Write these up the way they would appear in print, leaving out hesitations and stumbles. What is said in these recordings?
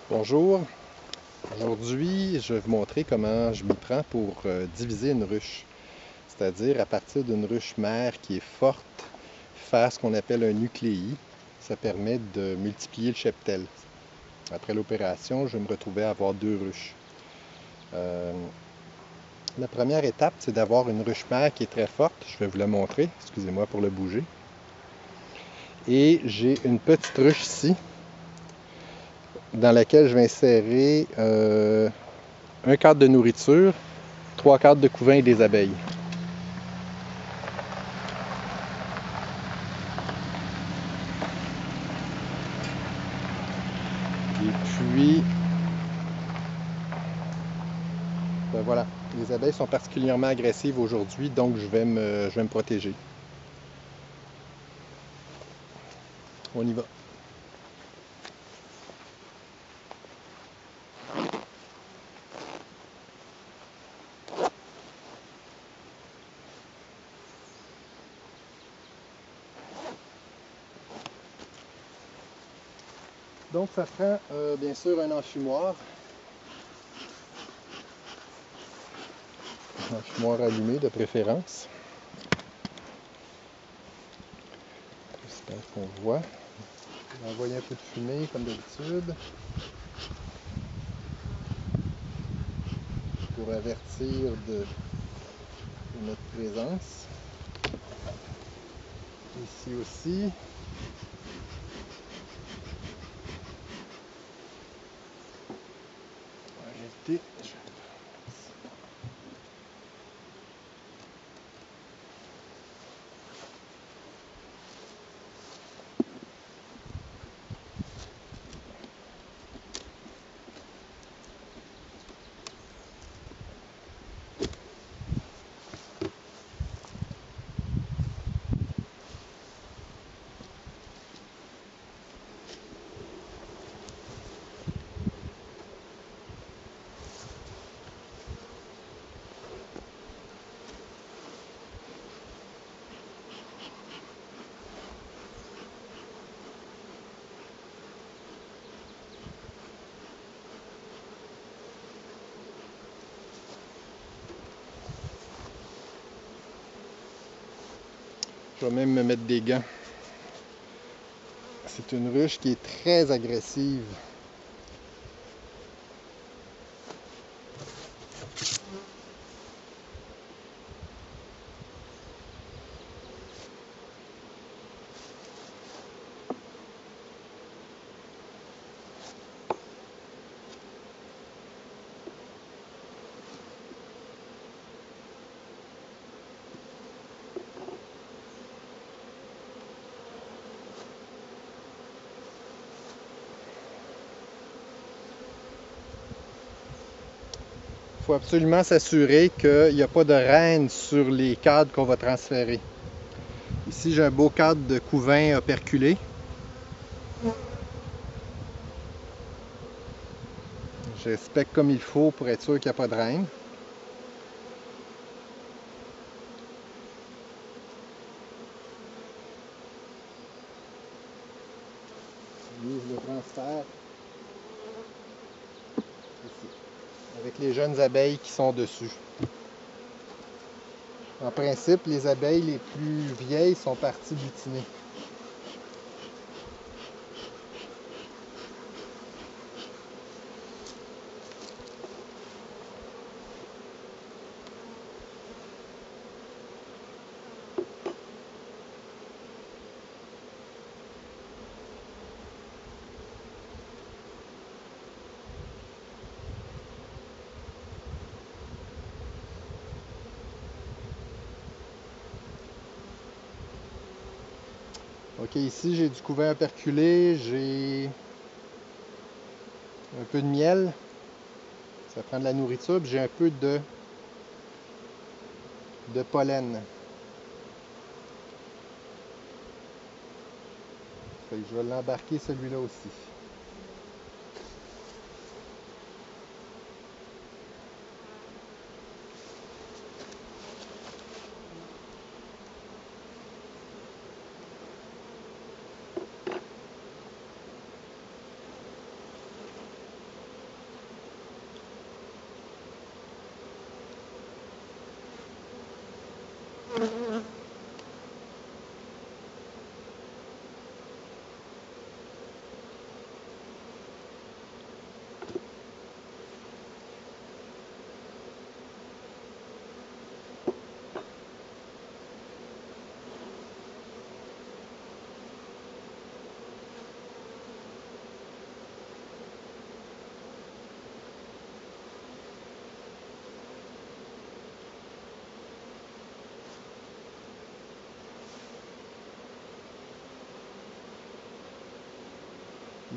Bonjour, aujourd'hui je vais vous montrer comment je m'y prends pour diviser une ruche. C'est-à-dire à partir d'une ruche mère qui est forte, faire ce qu'on appelle un nucléi. Ça permet de multiplier le cheptel. Après l'opération, je vais me retrouver à avoir deux ruches. La première étape, c'est d'avoir une ruche mère qui est très forte. Je vais vous la montrer, excusez-moi pour le bouger. Et j'ai une petite ruche ici, dans laquelle je vais insérer un cadre de nourriture, 3 cadres de couvain et des abeilles. Et puis, ben voilà, les abeilles sont particulièrement agressives aujourd'hui, donc je vais me protéger. On y va. Donc ça prend bien sûr un enfumoir. Un enfumoir allumé de préférence. J'espère qu'on voit. On va envoyer un peu de fumée comme d'habitude pour avertir de notre présence. Ici aussi. En réalité, je vais même me mettre des gants. C'est une ruche qui est très agressive. Il faut absolument s'assurer qu'il n'y a pas de reine sur les cadres qu'on va transférer. Ici, j'ai un beau cadre de couvain operculé. J'inspecte comme il faut pour être sûr qu'il n'y a pas de reine. Je le transfère ici, avec les jeunes abeilles qui sont dessus. En principe, les abeilles les plus vieilles sont parties butiner. Ok, ici j'ai du couvain operculé, j'ai un peu de miel, ça prend de la nourriture, puis j'ai un peu de pollen. Fait que je vais l'embarquer celui-là aussi.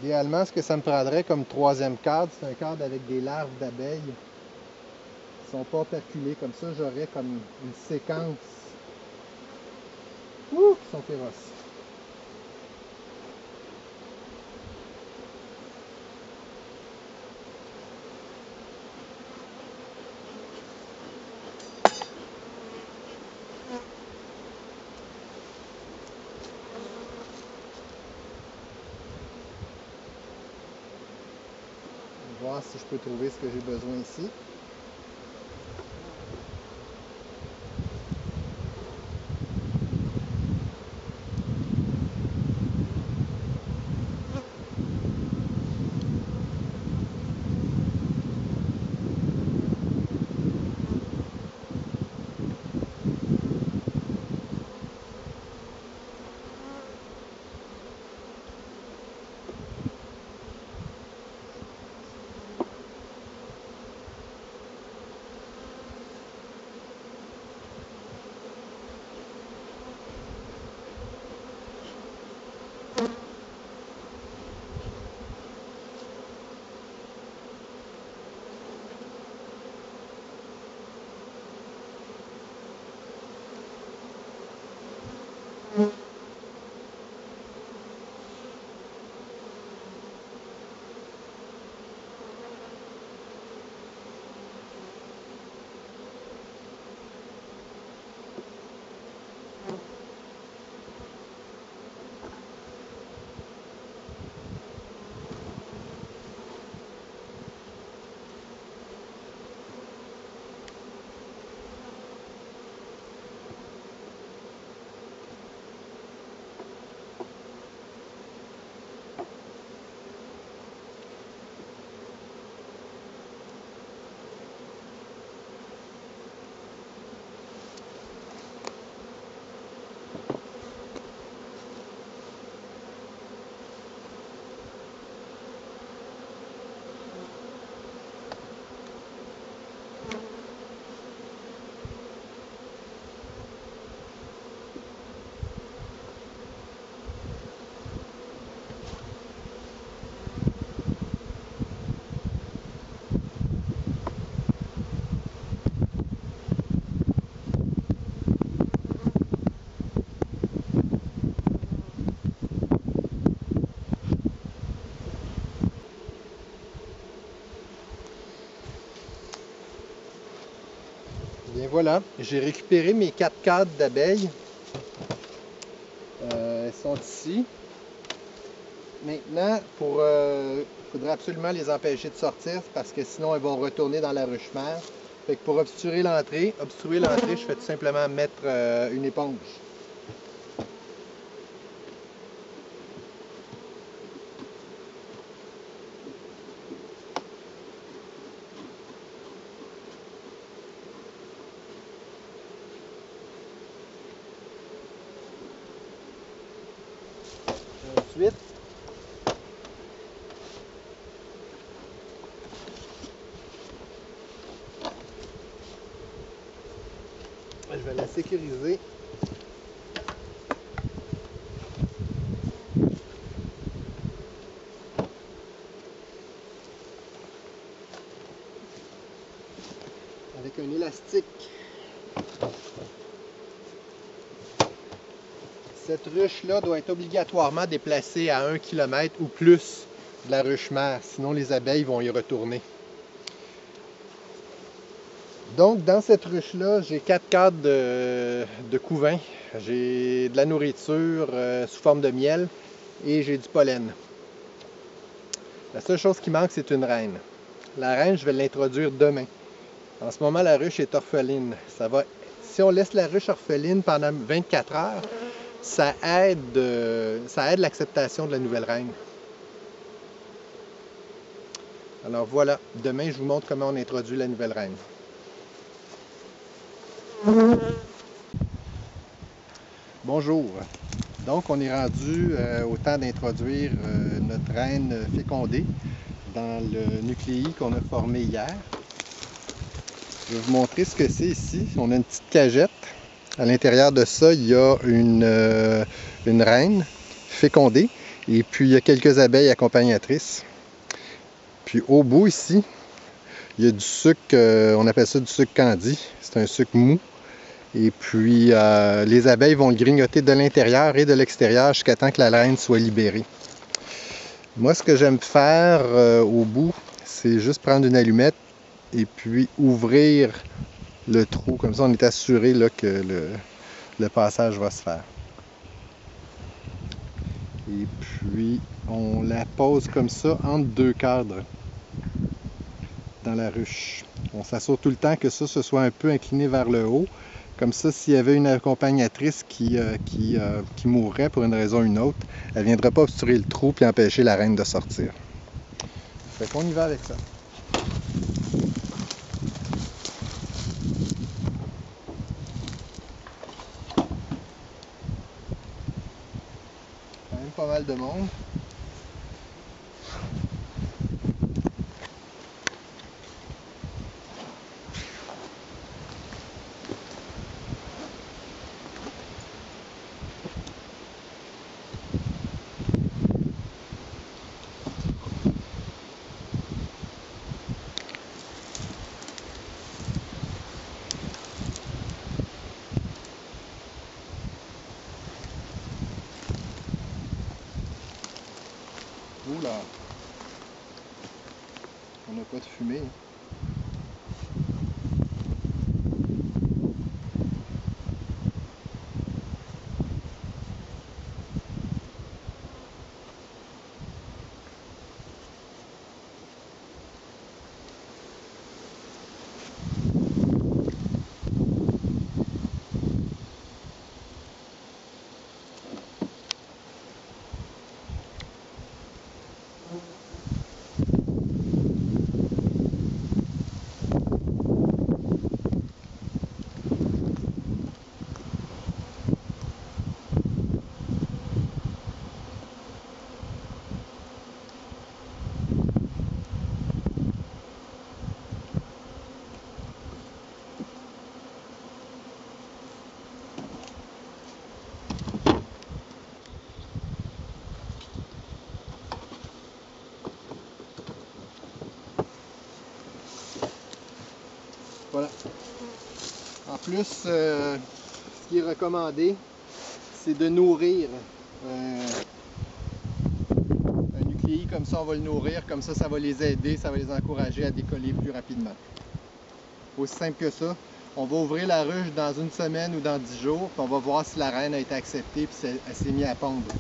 Idéalement, ce que ça me prendrait comme troisième cadre, c'est un cadre avec des larves d'abeilles qui ne sont pas perculées. Comme ça, j'aurais comme une séquence qui sont féroces. Je vais voir si je peux trouver ce que j'ai besoin ici. Bien voilà, j'ai récupéré mes 4 cadres d'abeilles. Elles sont ici. Maintenant, il faudrait absolument les empêcher de sortir parce que sinon elles vont retourner dans la ruche mère. Fait que pour obstruer l'entrée, je fais tout simplement mettre une éponge. Ensuite, je vais la sécuriser. Avec un élastique. Cette ruche-là doit être obligatoirement déplacée à 1 km ou plus de la ruche mère, sinon les abeilles vont y retourner. Donc, dans cette ruche-là, j'ai 4 cadres de couvain. J'ai de la nourriture sous forme de miel et j'ai du pollen. La seule chose qui manque, c'est une reine. La reine, je vais l'introduire demain. En ce moment, la ruche est orpheline. Si on laisse la ruche orpheline pendant 24 heures, ça aide l'acceptation de la nouvelle reine. Alors voilà, demain, je vous montre comment on introduit la nouvelle reine. Bonjour. Donc, on est rendu au temps d'introduire notre reine fécondée dans le nucléi qu'on a formé hier. Je vais vous montrer ce que c'est ici. On a une petite cagette. À l'intérieur de ça, il y a une reine fécondée. Et puis il y a quelques abeilles accompagnatrices. Puis au bout ici, il y a du sucre, on appelle ça du sucre candy. C'est un sucre mou. Et puis les abeilles vont le grignoter de l'intérieur et de l'extérieur jusqu'à temps que la reine soit libérée. Moi, ce que j'aime faire au bout, c'est juste prendre une allumette et puis ouvrir le trou. Comme ça, on est assuré là, que le passage va se faire. Et puis, on la pose comme ça entre deux cadres dans la ruche. On s'assure tout le temps que ça se soit un peu incliné vers le haut. Comme ça, s'il y avait une accompagnatrice qui mourrait pour une raison ou une autre, elle ne viendrait pas obturer le trou et empêcher la reine de sortir. Fait qu'on y va avec ça. Quand même pas mal de monde. Oula! On n'a pas de fumée. Voilà. En plus, ce qui est recommandé, c'est de nourrir un nucléi. Comme ça, on va le nourrir. Comme ça, ça va les aider, ça va les encourager à décoller plus rapidement. Aussi simple que ça. On va ouvrir la ruche dans une semaine ou dans 10 jours, puis on va voir si la reine a été acceptée et si elle s'est mise à pondre.